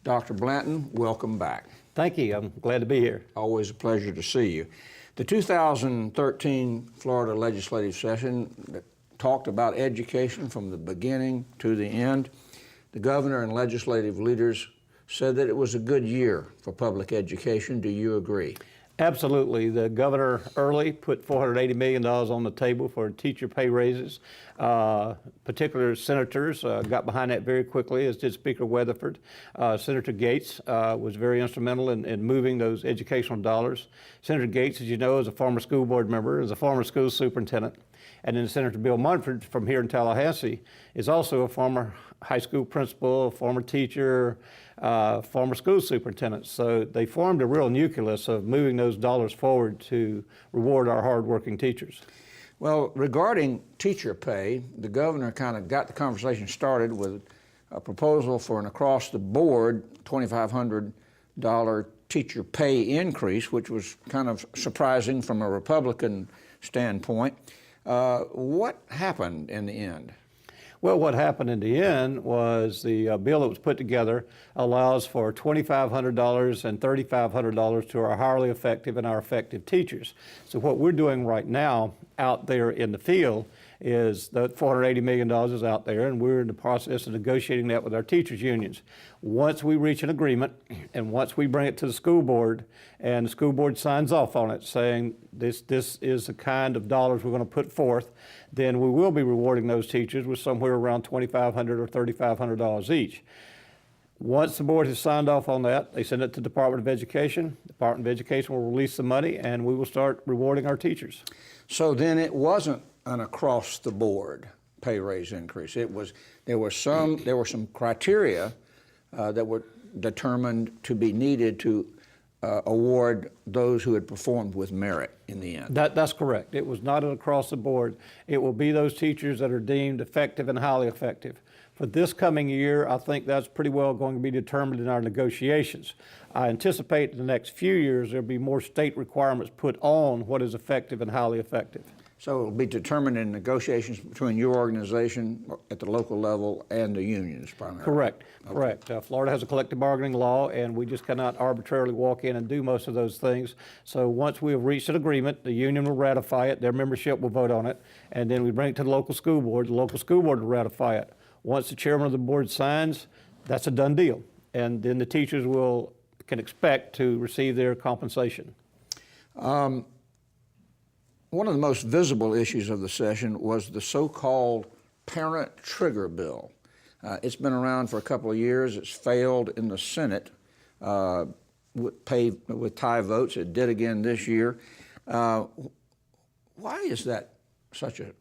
Dr. Blanton, welcome back. Thank you. I'm glad to be here. Always a pleasure to see you. The 2013 Florida legislative session talked about education from the beginning to the end. The governor and legislative leaders said that it was a good year for public education. Do you agree? Absolutely. The governor early put $480 million on the table for teacher pay raises. Particular senators got behind that very quickly, as did Speaker Weatherford. Senator Gates was very instrumental in moving those educational dollars. Senator Gates, as you know, is a former school board member, is a former school superintendent. And then Senator Bill Munford from here in Tallahassee is also a former high school principal, a former teacher, former school superintendent. So they formed a real nucleus of moving those dollars forward to reward our hardworking teachers. Well, regarding teacher pay, the governor kind of got the conversation started with a proposal for an across-the-board $2,500 teacher pay increase, which was kind of surprising from a Republican standpoint. What happened in the end? Well, what happened in the end was the bill that was put together allows for $2,500 and $3,500 to our hourly effective and our effective teachers. So what we're doing right now out there in the field is that $480 million is out there, and we're in the process of negotiating that with our teachers' unions. Once we reach an agreement, and once we bring it to the school board, and the school board signs off on it, saying this is the kind of dollars we're going to put forth, then we will be rewarding those teachers with somewhere around $2,500 or $3,500 each. Once the board has signed off on that, they send it to the Department of Education. The Department of Education will release the money, and we will start rewarding our teachers. So then it wasn't an across-the-board pay raise increase. There were some criteria that were determined to be needed to award those who had performed with merit in the end. That's correct. It was not an across the board. It will be those teachers that are deemed effective and highly effective. For this coming year, I think that's pretty well going to be determined in our negotiations. I anticipate in the next few years there'll be more state requirements put on what is effective and highly effective. So it will be determined in negotiations between your organization at the local level and the unions primarily? Correct, okay. Correct. Florida has a collective bargaining law, and we just cannot arbitrarily walk in and do most of those things. So once we have reached an agreement, the union will ratify it, their membership will vote on it, and then we bring it to the local school board will ratify it. Once the chairman of the board signs, that's a done deal. And then the teachers can expect to receive their compensation. One of the most visible issues of the session was the so-called parent trigger bill. It's been around for a couple of years. It's failed in the Senate with tie votes. It did again this year. Why is that such a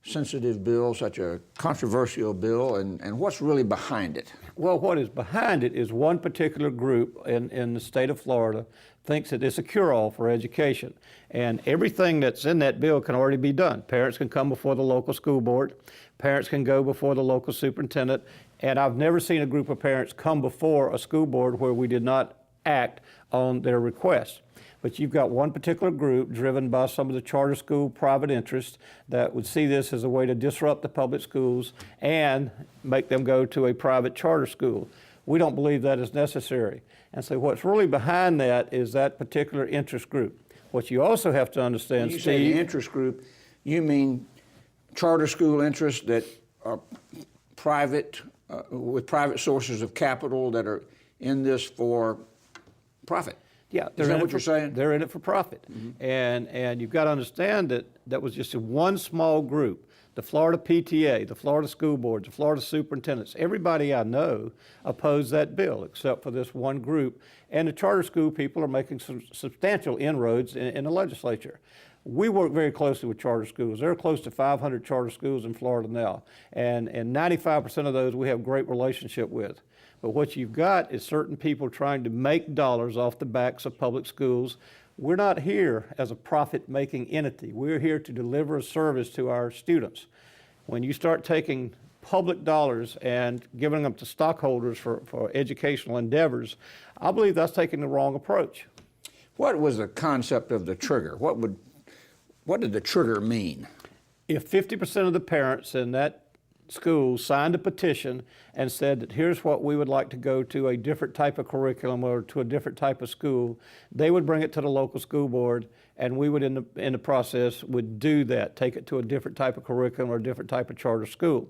sensitive bill, such a controversial bill, and what's really behind it? Well, what is behind it is one particular group in the state of Florida thinks that it's a cure-all for education. And everything that's in that bill can already be done. Parents can come before the local school board. Parents can go before the local superintendent. And I've never seen a group of parents come before a school board where we did not act on their request. But you've got one particular group driven by some of the charter school private interests that would see this as a way to disrupt the public schools and make them go to a private charter school. We don't believe that is necessary. And so what's really behind that is that particular interest group. What you also have to understand, when you say the interest group, you mean charter school interests that are private, with private sources of capital that are in this for profit. Yeah, is that what you're saying? They're in it for profit. Mm-hmm. And you've got to understand that that was just one small group. The Florida PTA, the Florida school boards, the Florida superintendents, everybody I know opposed that bill except for this one group. And the charter school people are making some substantial inroads in the legislature. We work very closely with charter schools. There are close to 500 charter schools in Florida now, and 95% of those we have great relationship with. But what you've got is certain people trying to make dollars off the backs of public schools. We're not here as a profit-making entity. We're here to deliver a service to our students. When you start taking public dollars and giving them to stockholders for educational endeavors, I believe that's taking the wrong approach. What was the concept of the trigger? What did the trigger mean? If 50% of the parents in that schools signed a petition and said that here's what we would like to go to a different type of curriculum or to a different type of school, they would bring it to the local school board, and we would, in the process, would do that, take it to a different type of curriculum or a different type of charter school.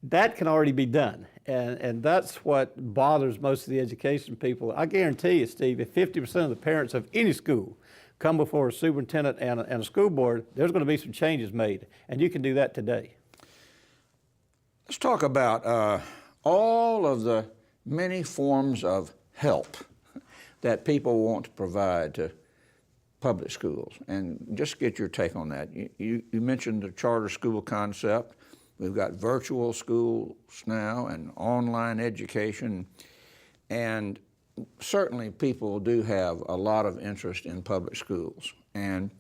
That can already be done, and that's what bothers most of the education people. I guarantee you, Steve, if 50% of the parents of any school come before a superintendent and a school board, there's going to be some changes made, and you can do that today. Let's talk about all of the many forms of help that people want to provide to public schools, and just get your take on that. You mentioned the charter school concept. We've got virtual schools now and online education, and certainly people do have a lot of interest in public schools. And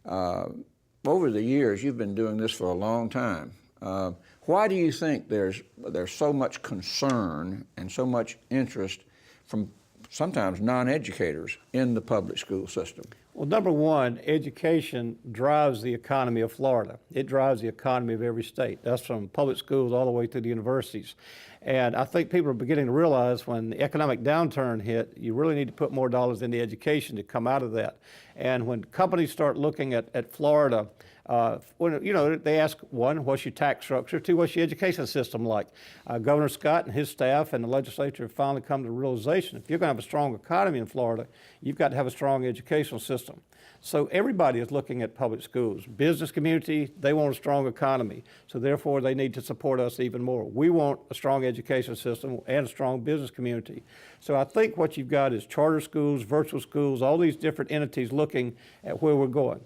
over the years, you've been doing this for a long time. Why do you think there's so much concern and so much interest from sometimes non-educators in the public school system? Well, number one, education drives the economy of Florida. It drives the economy of every state. That's from public schools all the way to the universities. And I think people are beginning to realize when the economic downturn hit, you really need to put more dollars into education to come out of that. And when companies start looking at Florida, they ask, one, what's your tax structure? Two, what's your education system like? Governor Scott and his staff and the legislature have finally come to the realization, if you're going to have a strong economy in Florida, you've got to have a strong educational system. So everybody is looking at public schools. Business community, they want a strong economy. So therefore, they need to support us even more. We want a strong education system and a strong business community. So I think what you've got is charter schools, virtual schools, all these different entities looking at where we're going.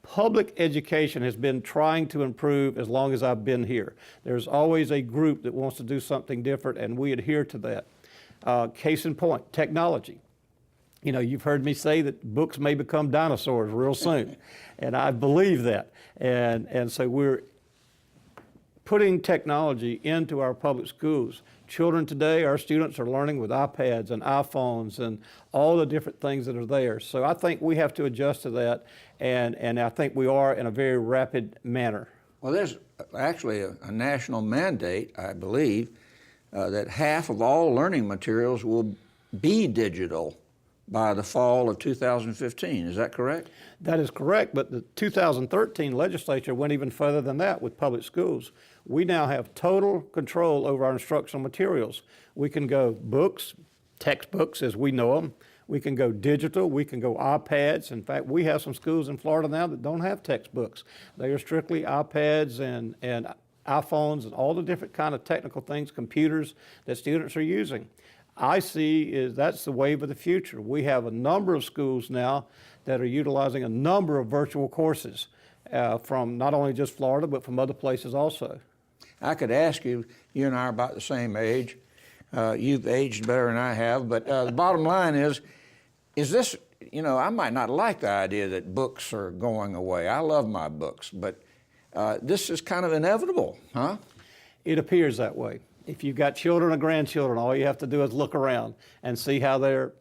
Public education has been trying to improve as long as I've been here. There's always a group that wants to do something different, and we adhere to that. Case in point, technology. You know, you've heard me say that books may become dinosaurs real soon, and I believe that. And so we're putting technology into our public schools. Children today, our students are learning with iPads and iPhones and all the different things that are there. So I think we have to adjust to that, and I think we are in a very rapid manner. Well, there's actually a national mandate, I believe, that half of all learning materials will be digital by the fall of 2015. Is that correct? That is correct, but the 2013 legislature went even further than that with public schools. We now have total control over our instructional materials. We can go books, textbooks as we know them. We can go digital. We can go iPads. In fact, we have some schools in Florida now that don't have textbooks. They are strictly iPads and iPhones and all the different kind of technical things, computers that students are using. I see that's the wave of the future. We have a number of schools now that are utilizing a number of virtual courses from not only just Florida, but from other places also. I could ask you, you and I are about the same age. You've aged better than I have, but the bottom line is this, I might not like the idea that books are going away. I love my books, but this is kind of inevitable, huh? It appears that way. If you've got children or grandchildren, all you have to do is look around and see how they're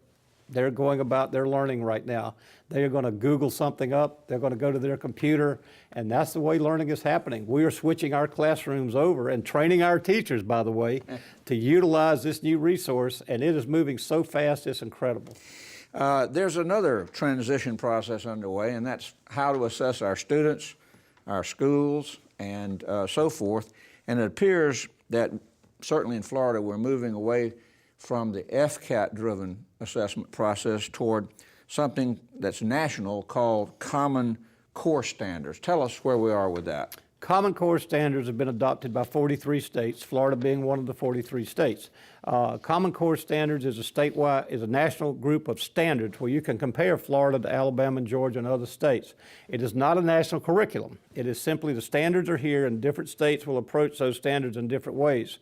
going about their learning right now. They are going to Google something up. They're going to go to their computer, and that's the way learning is happening. We are switching our classrooms over and training our teachers, by the way, to utilize this new resource, and it is moving so fast, it's incredible. There's another transition process underway, and that's how to assess our students, our schools, and so forth. And it appears that certainly in Florida, we're moving away from the FCAT-driven assessment process toward something that's national called Common Core Standards. Tell us where we are with that. Common Core Standards have been adopted by 43 states, Florida being one of the 43 states. Common Core Standards is a national group of standards where you can compare Florida to Alabama and Georgia and other states. It is not a national curriculum. It is simply the standards are here, and different states will approach those standards in different ways.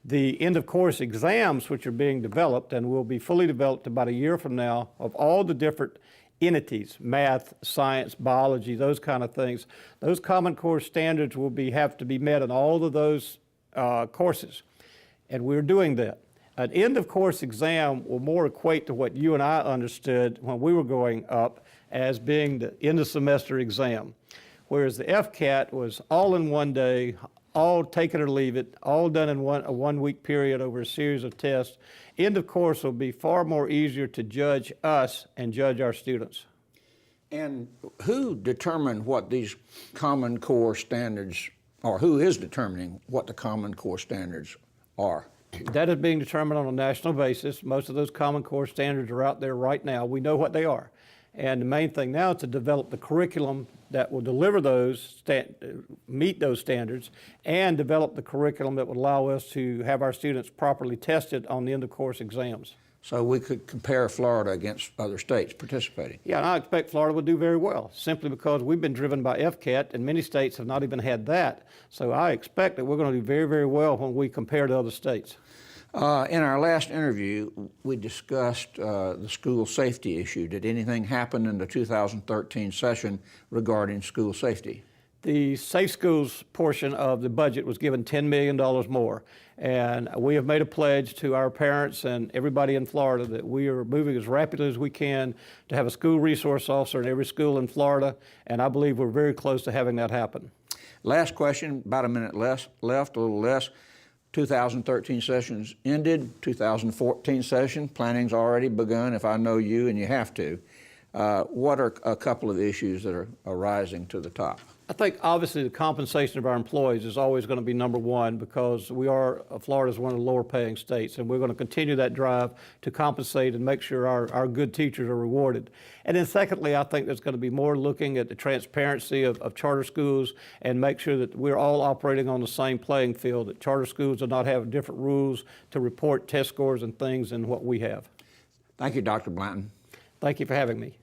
The end-of-course exams, which are being developed and will be fully developed about a year from now, of all the different entities, math, science, biology, those kind of things, those Common Core standards will have to be met in all of those courses, and we're doing that. An end-of-course exam will more equate to what you and I understood when we were growing up as being the end-of-semester exam, whereas the FCAT was all in one day, all take it or leave it, all done in a 1 week period over a series of tests. End of course will be far more easier to judge us and judge our students. And who determined what these Common Core standards, or who is determining what the Common Core standards are? That is being determined on a national basis. Most of those Common Core standards are out there right now. We know what they are. And the main thing now is to develop the curriculum that will deliver those, meet those standards, and develop the curriculum that would allow us to have our students properly tested on the end of course exams. So we could compare Florida against other states participating. Yeah, and I expect Florida will do very well, simply because we've been driven by FCAT, and many states have not even had that. So I expect that we're going to do very, very well when we compare to other states. In our last interview, we discussed the school safety issue. Did anything happen in the 2013 session regarding school safety? The Safe Schools portion of the budget was given $10 million more. And we have made a pledge to our parents and everybody in Florida that we are moving as rapidly as we can to have a school resource officer in every school in Florida. And I believe we're very close to having that happen. Last question, about a minute left, a little less. 2013 sessions ended, 2014 session, planning's already begun, if I know you, and you have to. What are a couple of issues that are rising to the top? I think obviously the compensation of our employees is always going to be number one, because Florida is one of the lower paying states, and we're going to continue that drive to compensate and make sure our good teachers are rewarded. And then secondly, I think there's going to be more looking at the transparency of charter schools and make sure that we're all operating on the same playing field, that charter schools do not have different rules to report test scores and things than what we have. Thank you, Dr. Blanton. Thank you for having me.